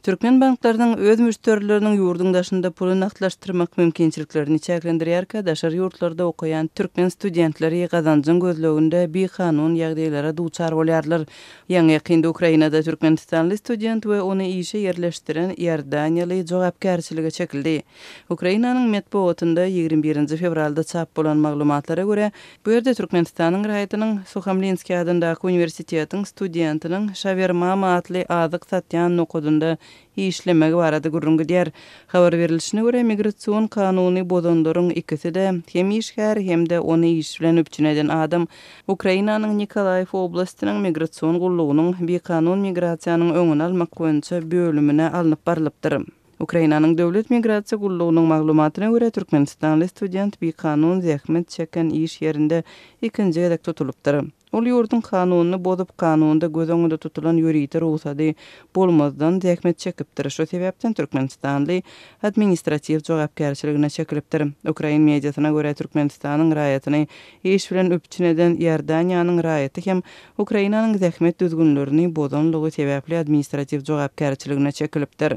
Türkmen banklarının öz müşterilerinin yurdun daşında pulunu aklaştırmak mümkinçiliklerini çäklendirýärkä daşary ýurtlarda okuyan türkmen studentleri gazancyn gözleginde bir kanun ýagdaýlara duçar bolýarlar. Ýa-ni ýakynda Ukrainada türkmenistanly student we ony işe yerleşdiren Ýerdaniýaly jogapkärçiligi çekildi. Ukrainanyň medeniýetinde 21 fevralda çap bolan maglumatlara görä, bu ýerde Türkmenistanyň raýatynyň Suhamlinski adyndaky universitetiň studentiniň Shavermama atly azyk satýan nokudunda işlemegi barada gurrungy diýer. Habar berilişine görä migrasiýon kanuny bozanlaryň ikisi de hem işgär hem de ony iş bilen öpçüneden adam Ukrainanyň Nikolaev oblastynyň migrasiýon gullugynyň bir kanun migrasiýanyň öňüni almak boýunça bölümine alınıp barlypdyr. Ukrainanyň döwlet migrasiýa gullugynyň maglumatyna görä Türkmenistanly student bir kanun zähmet çeken iş ýerinde ikinji gedek tutulupdyr. Ol ýurdun kanunyny bozup kanunda göz öňünde tutulan ýöriti ruhsady bolmazdan zähmet çekipdir. Şo sebäpden Türkmenistanly administrativ jogapkärçiligine çekilipdir. Ukrain mediasyna görä Türkmenistanyň raýatyny iş bilen öpçüneden Ýerdaniýanyň raýaty hem Ukrainanyň zähmet düzgünlerini bozanlygy sebäpli administrativ jogapkärçiligine çekilipdir.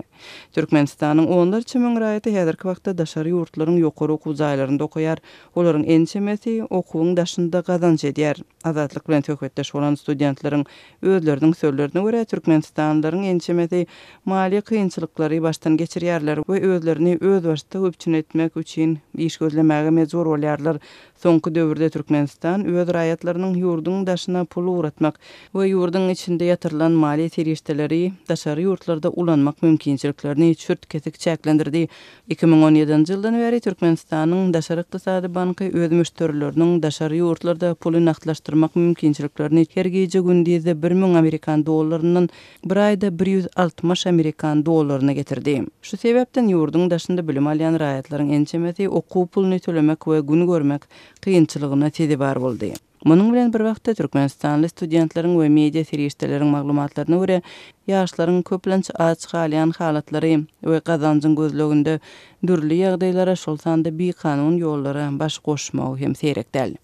Türkmenistanyň onlarça müň raýaty häzirki wagtda daşary ýurtlaryň ýokary okuw jaýlarynda okuýar. Olaryň ençemesi okuwyň daşynda gazanç edýär. Azatlyk bilen töhbetdeş bolan studentleriň özleriniň sözlerine görä Türkmenistanlylaryň ençemesi mali kynçylyklary başdan geçirýärler we özlerini öz başda öpçün etmek üçin iş gözlemäge mejbur bolýarlar. Soňky döwürde Türkmenistan öz raýatlarynyň ýurdun daşyna pul uratmak we ýurdun içinde ýatyrylan mali serişdeleri daşary ýurtlarda ulanmak mümkinçiliklerini çürt kesik çäklendirdi. 2017-nji ýyldan beri Türkmenistanyň daşary ykdysady banky öz müşterileriniň daşary ýurtlarda puly naklaşdyrmak mümkinçiliklerini hergije gündizde 1000 Amerikan dollarynyň bir aýda 160 Amerikan dollaryna getirdi. Şu sebäpden ýurdun daşynda bilim alýan raýatlaryň ençemesi okuw puluny tölemek we gün görmek kynçylygyna tedi bar boldy. Munyň bilen bir wagtda Türkmenistanly studentleriň we media serişdeleriň maglumatlaryna görä ýaşlaryň köplençe açyk alýan halatlary we gazançyň gözleginde dürli ýagdaýlara şol sanda bir kanun ýollara baş goşmagy hem serekdäl.